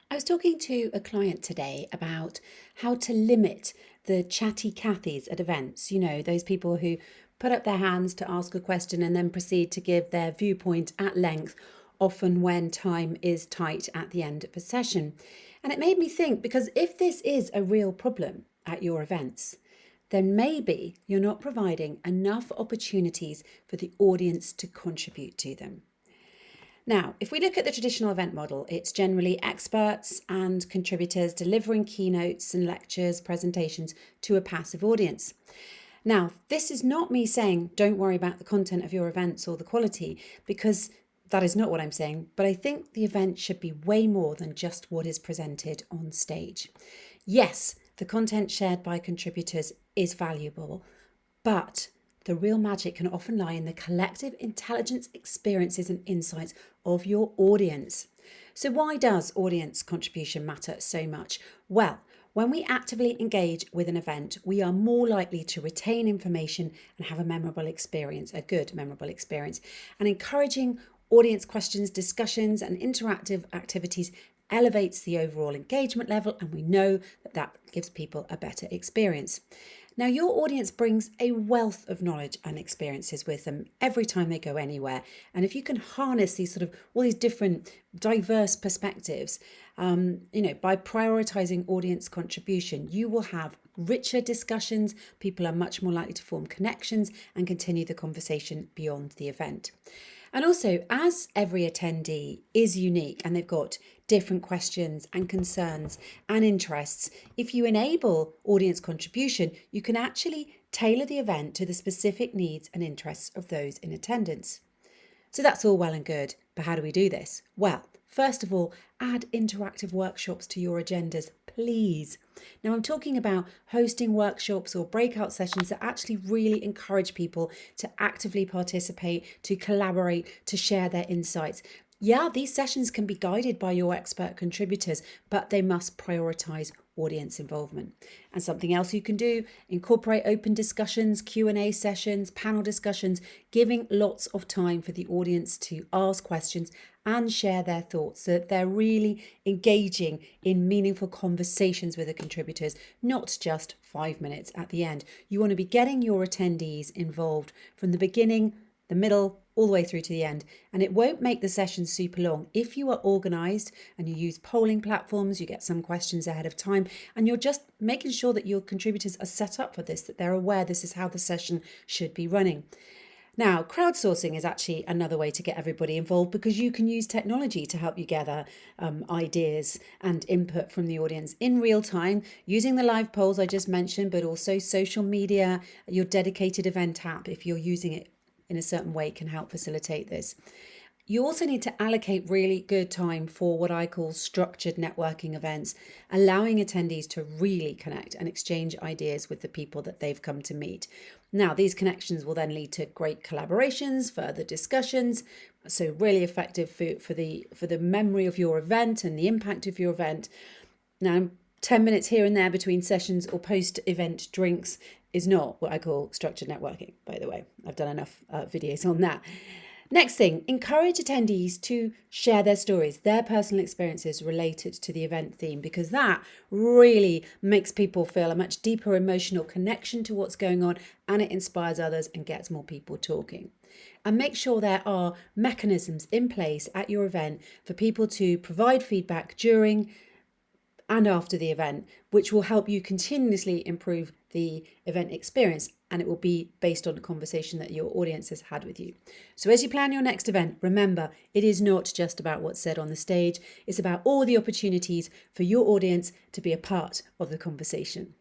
I was talking to a client today about how to limit the chatty Cathys at events. You know, those people who put up their hands to ask a question and then proceed to give their viewpoint at length, often when time is tight at the end of a session. And it made me think, because if this is a real problem at your events, then maybe you're not providing enough opportunities for the audience to contribute to them. Now, if we look at the traditional event model, it's generally experts and contributors delivering keynotes and lectures, presentations to a passive audience. Now, this is not me saying don't worry about the content of your events or the quality, because that is not what I'm saying, but I think the event should be way more than just what is presented on stage. Yes, the content shared by contributors is valuable, but the real magic can often lie in the collective intelligence, experiences, and insights of your audience. So, why does audience contribution matter so much? Well, when we actively engage with an event, we are more likely to retain information and have a memorable experience, a good memorable experience. And encouraging audience questions, discussions, and interactive activities elevates the overall engagement level, and we know that that gives people a better experience. Now, your audience brings a wealth of knowledge and experiences with them every time they go anywhere. And if you can harness these all these different diverse perspectives, by prioritizing audience contribution, you will have richer discussions. People are much more likely to form connections and continue the conversation beyond the event. And also, as every attendee is unique and they've got different questions and concerns and interests, if you enable audience contribution, you can actually tailor the event to the specific needs and interests of those in attendance. So that's all well and good, but how do we do this? Well, first of all, add interactive workshops to your agendas, please. Now, I'm talking about hosting workshops or breakout sessions that actually really encourage people to actively participate, to collaborate, to share their insights. Yeah, these sessions can be guided by your expert contributors, but they must prioritise audience involvement. And something else you can do, incorporate open discussions, Q&A sessions, panel discussions, giving lots of time for the audience to ask questions and share their thoughts so that they're really engaging in meaningful conversations with the contributors, not just 5 minutes at the end. You want to be getting your attendees involved from the beginning, the middle, all the way through to the end. And it won't make the session super long if you are organised and you use polling platforms, you get some questions ahead of time, and you're just making sure that your contributors are set up for this, that they're aware this is how the session should be running. Now, crowdsourcing is actually another way to get everybody involved, because you can use technology to help you gather ideas and input from the audience in real time, using the live polls I just mentioned, but also social media, your dedicated event app, if you're using it in a certain way, can help facilitate this. You also need to allocate really good time for what I call structured networking events, allowing attendees to really connect and exchange ideas with the people that they've come to meet. Now, these connections will then lead to great collaborations, further discussions, so really effective for the memory of your event and the impact of your event. Now, 10 minutes here and there between sessions or post-event drinks is not what I call structured networking, by the way. I've done enough videos on that. Next thing, encourage attendees to share their stories, their personal experiences related to the event theme, because that really makes people feel a much deeper emotional connection to what's going on, and it inspires others and gets more people talking. And make sure there are mechanisms in place at your event for people to provide feedback during and after the event, which will help you continuously improve the event experience, and it will be based on the conversation that your audience has had with you. So as you plan your next event, remember, it is not just about what's said on the stage, it's about all the opportunities for your audience to be a part of the conversation.